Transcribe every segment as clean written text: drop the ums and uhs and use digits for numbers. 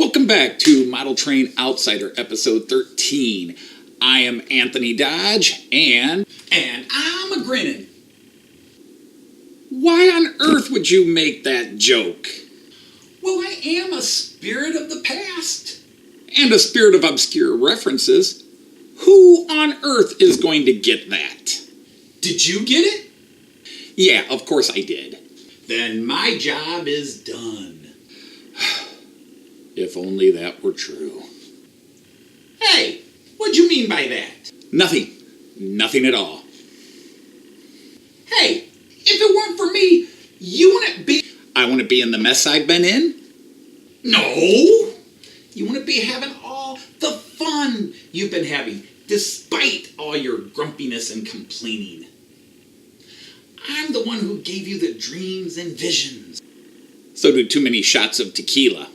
Welcome back to Model Train Outsider episode 13. I am Anthony Dodge and I'm a grinnin'. Why on earth would you make that joke? Well, I am a spirit of the past. And a spirit of obscure references. Who on earth is going to get that? Did you get it? Yeah, of course I did. Then my job is done. If only that were true. Hey, what'd you mean by that? Nothing. Nothing at all. Hey, if it weren't for me, you wouldn't be... I wouldn't be in the mess I've been in? No! You wouldn't be having all the fun you've been having, despite all your grumpiness and complaining. I'm the one who gave you the dreams and visions. So do too many shots of tequila.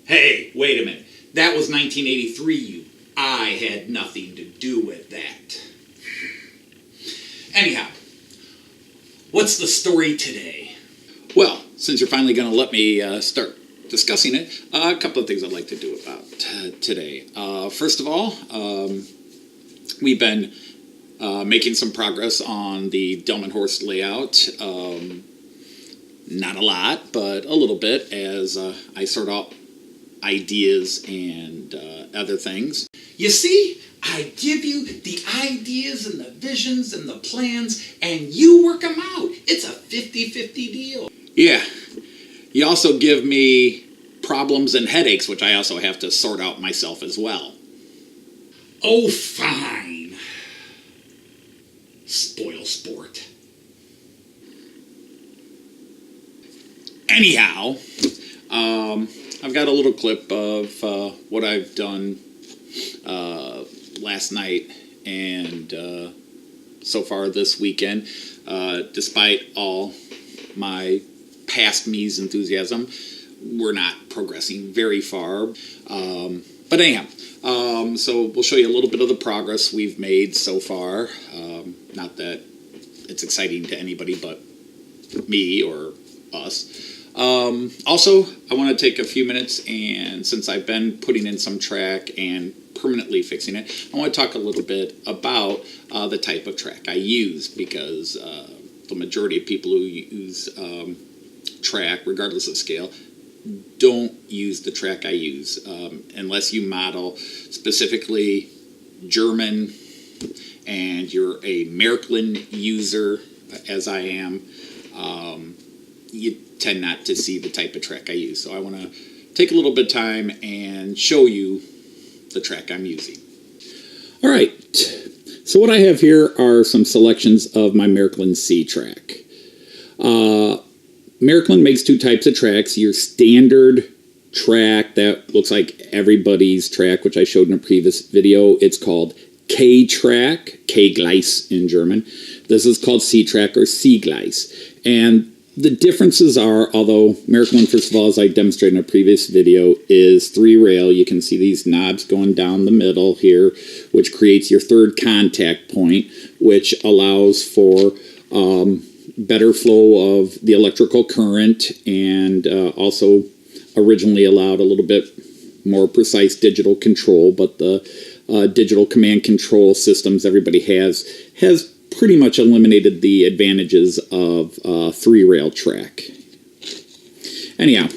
Hey, wait a minute. That was 1983, I had nothing to do with that. Anyhow, what's the story today? Well, since you're finally going to let me start discussing it, a couple of things I'd like to do about today. First of all, we've been making some progress on the Delmenhorst layout. Not a lot, but a little bit as I sort out ideas and other things. You see, I give you the ideas and the visions and the plans, and you work them out. It's a 50-50 deal. Yeah. You also give me problems and headaches, which I also have to sort out myself as well. Oh, fine. Spoil sport. Anyhow, I've got a little clip of what I've done last night and so far this weekend. Despite all my past me's enthusiasm, we're not progressing very far. But anyhow, so we'll show you a little bit of the progress we've made so far. Not that it's exciting to anybody but me or us. Also, I want to take a few minutes, and since I've been putting in some track and permanently fixing it, I want to talk a little bit about the type of track I use, because the majority of people who use track, regardless of scale, don't use the track I use, unless you model specifically German and you're a Märklin user, as I am. You tend not to see the type of track I use. So I want to take a little bit of time and show you the track I'm using. All right. So what I have here are some selections of my Märklin C-Track. Märklin makes two types of tracks. Your standard track that looks like everybody's track, which I showed in a previous video. It's called C-Track, C-Gleis in German. This is called C-Track or C-Gleis. And the differences are, although Märklin, first of all, as I demonstrated in a previous video, is 3-rail. You can see these knobs going down the middle here, which creates your third contact point, which allows for better flow of the electrical current, and also originally allowed a little bit more precise digital control, but the digital command control systems everybody has pretty much eliminated the advantages of 3-rail track. Anyhow,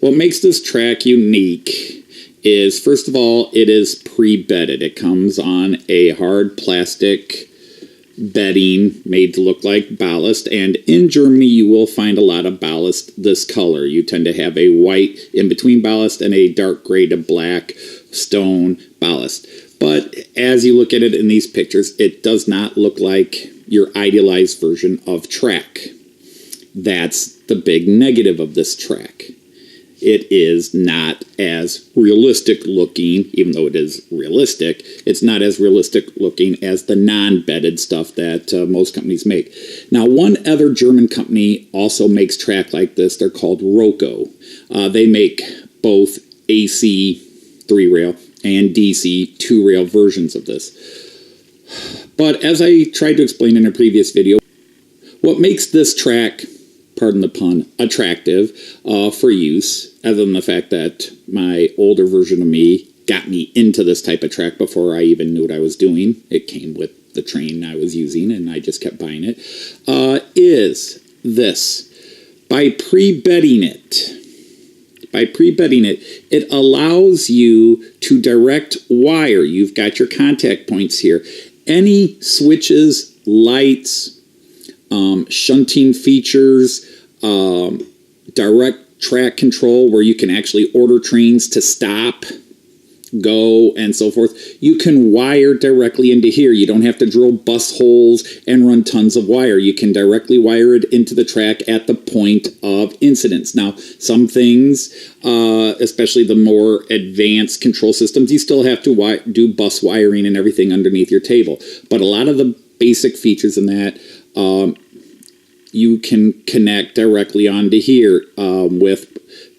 what makes this track unique is, first of all, it is pre-bedded. It comes on a hard plastic bedding made to look like ballast, and in Germany you will find a lot of ballast this color. You tend to have a white in between ballast and a dark gray to black stone ballast. But as you look at it in these pictures, it does not look like your idealized version of track. That's the big negative of this track. It is not as realistic looking, even though it is realistic, it's not as realistic looking as the non-bedded stuff that most companies make. Now, one other German company also makes track like this. They're called Roco. They make both AC 3-rail and DC 2-rail versions of this. But as I tried to explain in a previous video, what makes this track pardon the pun, attractive for use, other than the fact that my older version of me got me into this type of track before I even knew what I was doing. It came with the train I was using, and I just kept buying it, is this. By pre-bedding it, it allows you to direct wire. You've got your contact points here. Any switches, lights, shunting features, direct track control where you can actually order trains to stop, go, and so forth. You can wire directly into here. You don't have to drill bus holes and run tons of wire. You can directly wire it into the track at the point of incidence. Now, some things, especially the more advanced control systems, you still have to do bus wiring and everything underneath your table. But a lot of the basic features in that, you can connect directly onto here with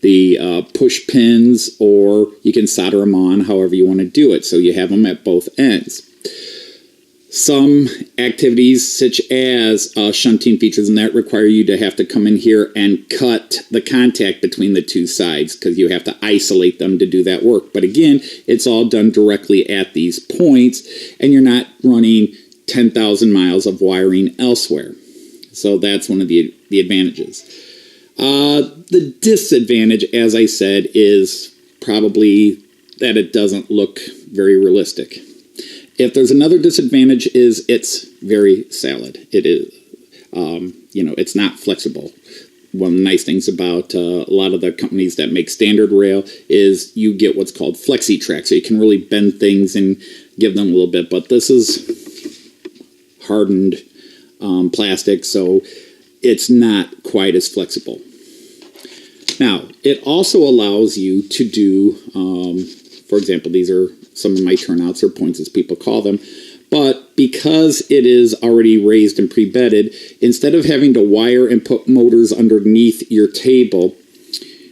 the push pins, or you can solder them on however you want to do it. So you have them at both ends. Some activities, such as shunting features and that, require you to have to come in here and cut the contact between the two sides, because you have to isolate them to do that work. But again, it's all done directly at these points, and you're not running 10,000 miles of wiring elsewhere. So that's one of the advantages. The disadvantage, as I said, is probably that it doesn't look very realistic. If there's another disadvantage, is it's very solid. It is, it's not flexible. One of the nice things about a lot of the companies that make standard rail is you get what's called flexi track, so you can really bend things and give them a little bit. But this is hardened plastic, so it's not quite as flexible. Now, it also allows you to do, for example, these are some of my turnouts, or points as people call them, but because it is already raised and pre-bedded, instead of having to wire and put motors underneath your table,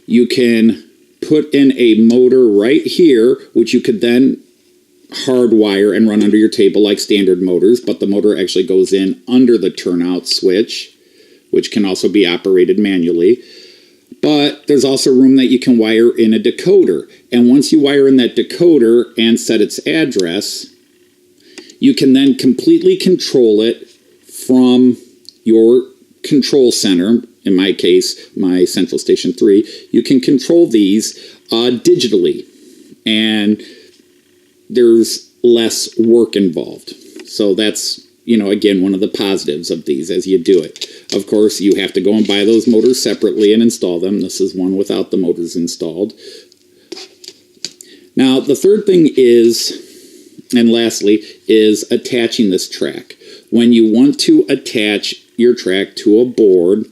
you can put in a motor right here, which you could then hardwire and run under your table like standard motors, but the motor actually goes in under the turnout switch, which can also be operated manually. But there's also room that you can wire in a decoder. And once you wire in that decoder and set its address, you can then completely control it from your control center. In my case, my Central Station 3. You can control these digitally. And there's less work involved. So that's, again, one of the positives of these as you do it. Of course, you have to go and buy those motors separately and install them. This is one without the motors installed. Now, the third thing is, and lastly, is attaching this track. When you want to attach your track to a board,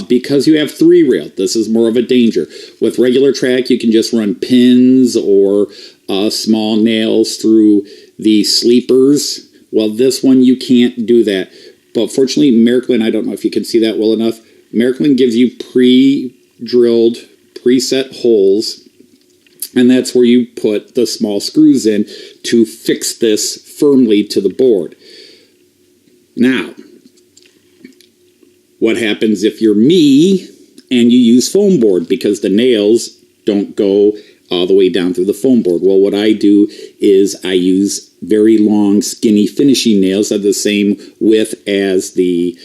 because you have 3-rail, this is more of a danger. With regular track, you can just run pins or small nails through the sleepers. Well, this one, you can't do that. But fortunately, Märklin, I don't know if you can see that well enough, Märklin gives you pre-drilled, preset holes, and that's where you put the small screws in to fix this firmly to the board. Now, what happens if you're me and you use foam board, because the nails don't go all the way down through the foam board? Well, what I do is I use very long, skinny finishing nails that are the same width as the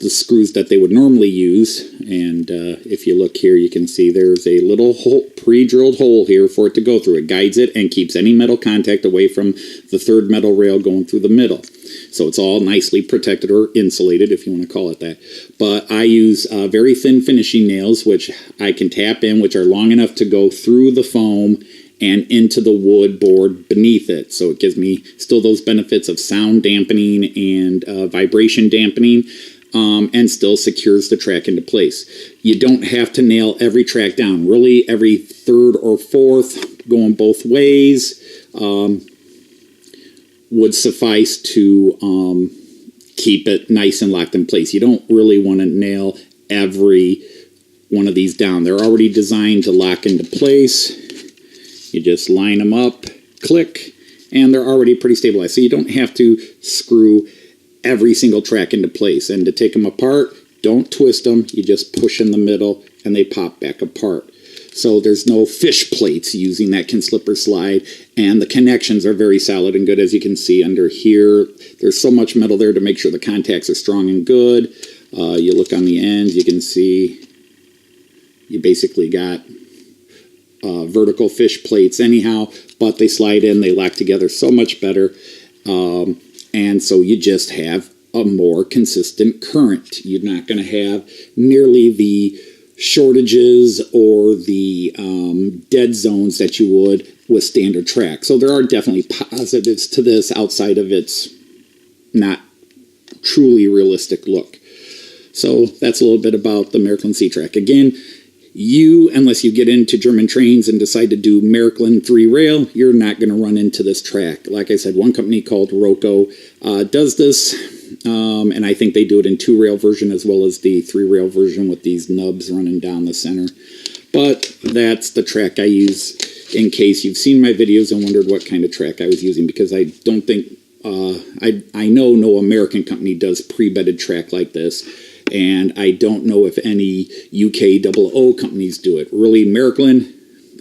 screws that they would normally use. And if you look here, you can see there's a little pre-drilled hole here for it to go through. It guides it and keeps any metal contact away from the third metal rail going through the middle. So it's all nicely protected, or insulated, if you want to call it that. But I use very thin finishing nails, which I can tap in, which are long enough to go through the foam and into the wood board beneath it. So it gives me still those benefits of sound dampening and vibration dampening, and still secures the track into place. You don't have to nail every track down. Really, every third or fourth, going both ways, would suffice to keep it nice and locked in place. You don't really want to nail every one of these down. They're already designed to lock into place. You just line them up, click, and they're already pretty stabilized. So you don't have to screw every single track into place. And to take them apart, don't twist them. You just push in the middle and they pop back apart. So there's no fish plates using that can slip or slide. And the connections are very solid and good, as you can see under here. There's so much metal there to make sure the contacts are strong and good. You look on the ends, you can see you basically got vertical fish plates anyhow, but they slide in, they lock together so much better. And so you just have a more consistent current. You're not going to have nearly the shortages or the dead zones that you would with standard track. So there are definitely positives to this outside of its not truly realistic look. So that's a little bit about the Märklin C-Track. Again, unless you get into German trains and decide to do Märklin 3-rail, you're not going to run into this track. Like I said, one company called Roco does this, and I think they do it in 2-rail version as well as the 3-rail version with these nubs running down the center. But that's the track I use in case you've seen my videos and wondered what kind of track I was using, because I don't think, I know no American company does pre-bedded track like this. And I don't know if any UK 00 companies do it. Really, Märklin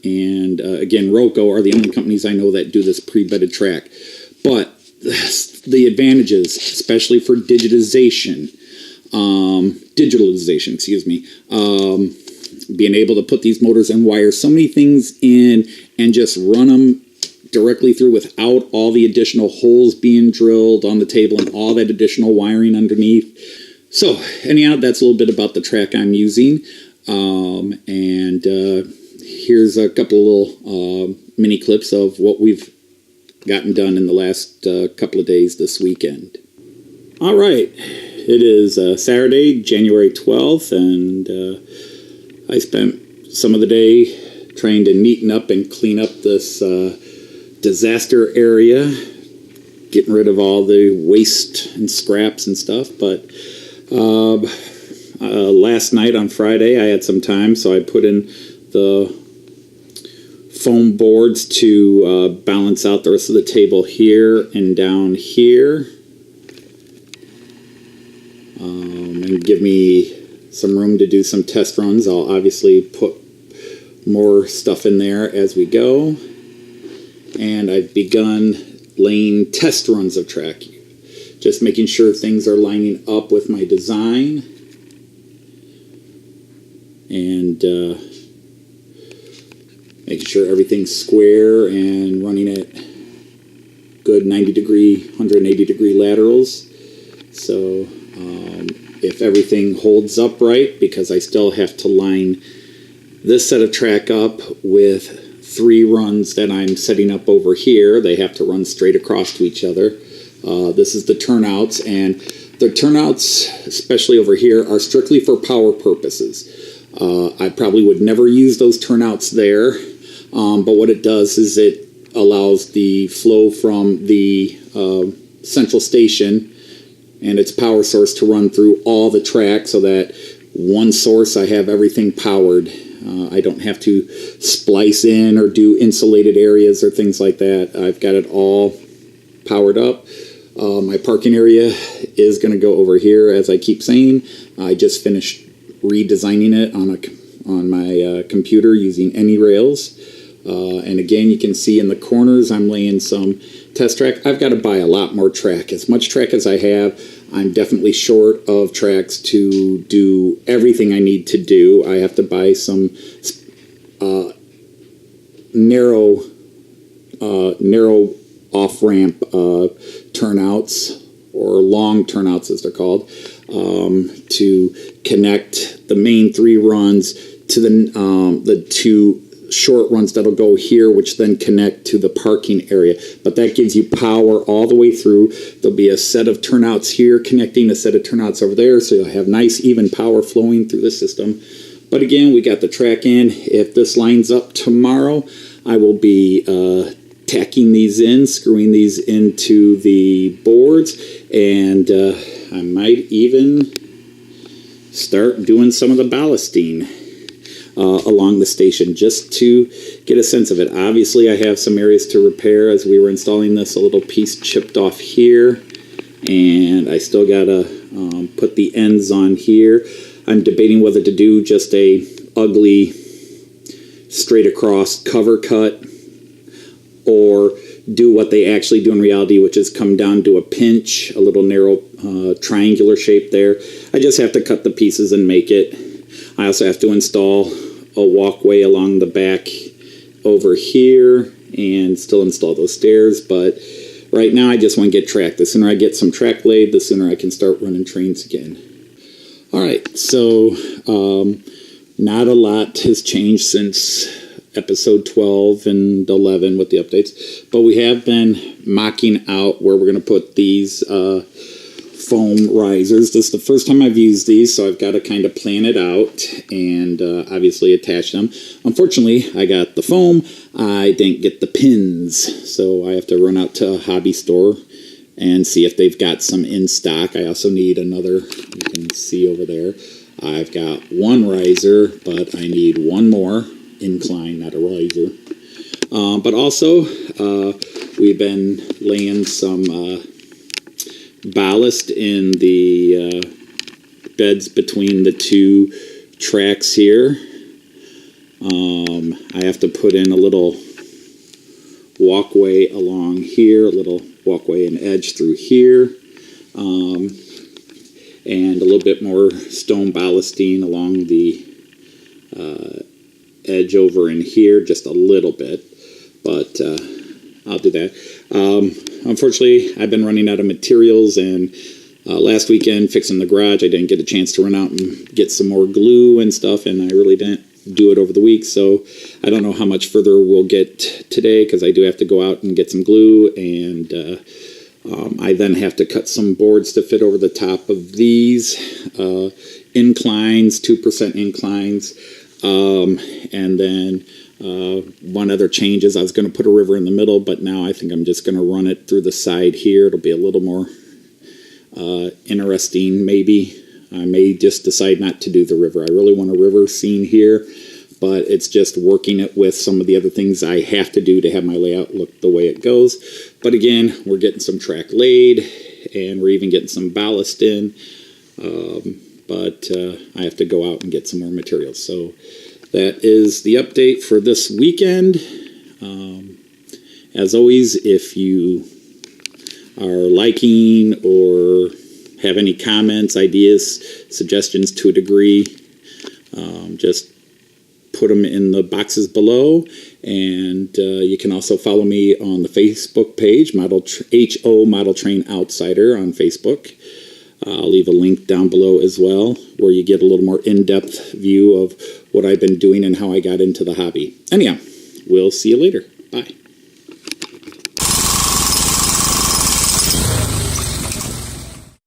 and, again, Roco are the only companies I know that do this pre-bedded track. But the advantages, especially for digitalization, being able to put these motors and wire so many things in and just run them directly through without all the additional holes being drilled on the table and all that additional wiring underneath. So, anyhow, that's a little bit about the track I'm using, and here's a couple little mini clips of what we've gotten done in the last couple of days this weekend. All right, it is Saturday, January 12th, and I spent some of the day trying to neaten up and clean up this disaster area, getting rid of all the waste and scraps and stuff, but last night on Friday I had some time, so I put in the foam boards to balance out the rest of the table here and down here, and give me some room to do some test runs. I'll obviously put more stuff in there as we go, and I've begun laying test runs of track, just making sure things are lining up with my design, and making sure everything's square and running at good 90-degree, 180-degree laterals. So if everything holds up right, because I still have to line this set of track up with 3 runs that I'm setting up over here. They have to run straight across to each other. This is the turnouts, and the turnouts, especially over here, are strictly for power purposes. I probably would never use those turnouts there, but what it does is it allows the flow from the central station and its power source to run through all the track, so that one source I have everything powered. I don't have to splice in or do insulated areas or things like that. I've got it all powered up. My parking area is going to go over here, as I keep saying. I just finished redesigning it on my computer using AnyRails. And again, you can see in the corners I'm laying some test track. I've got to buy a lot more track. As much track as I have, I'm definitely short of tracks to do everything I need to do. I have to buy some narrow off-ramp turnouts, or long turnouts as they're called, to connect the main 3 runs to the 2 short runs that'll go here, which then connect to the parking area. But that gives you power all the way through. There'll be a set of turnouts here connecting a set of turnouts over there, so you'll have nice even power flowing through the system. But again, we got the track in. If this lines up tomorrow, I will be tacking these in, screwing these into the boards, and I might even start doing some of the ballasting along the station, just to get a sense of it. Obviously, I have some areas to repair. As we were installing this, a little piece chipped off here. and I still gotta put the ends on here. I'm debating whether to do just a ugly straight across cover cut or do what they actually do in reality, which is come down to a pinch, a little narrow triangular shape there. I just have to cut the pieces and make it. I also have to install a walkway along the back over here and still install those stairs, but right now I just want to get track. The sooner I get some track laid, the sooner I can start running trains again. All right, so not a lot has changed since episode 12 and 11 with the updates, but we have been mocking out where we're going to put these foam risers. This is the first time I've used these, so I've got to kind of plan it out and obviously attach them. Unfortunately, I got the foam. I didn't get the pins, so I have to run out to a hobby store and see if they've got some in stock. I also need another, you can see over there, I've got one riser, but I need one more incline, not a riser. But also, we've been laying some ballast in the beds between the two tracks here. I have to put in a little walkway along here, a little walkway and edge through here, and a little bit more stone ballasting along the edge over in here, just a little bit, but I'll do that. Unfortunately, I've been running out of materials, and last weekend fixing the garage, I didn't get a chance to run out and get some more glue and stuff, and I really didn't do it over the week, so I don't know how much further we'll get today, because I do have to go out and get some glue, and I then have to cut some boards to fit over the top of these inclines, 2% inclines, and then one other change is I was going to put a river in the middle, but now I think I'm just going to run it through the side here. It'll be a little more interesting, maybe. I may just decide not to do the river. I really want a river scene here, but it's just working it with some of the other things I have to do to have my layout look the way it goes. But again, we're getting some track laid, and we're even getting some ballast in, but I have to go out and get some more materials. So that is the update for this weekend. As always, if you are liking or have any comments, ideas, suggestions to a degree, just put them in the boxes below. And you can also follow me on the Facebook page, HO Model Train Outsider on Facebook. I'll leave a link down below as well, where you get a little more in-depth view of what I've been doing and how I got into the hobby. Anyhow, we'll see you later. Bye.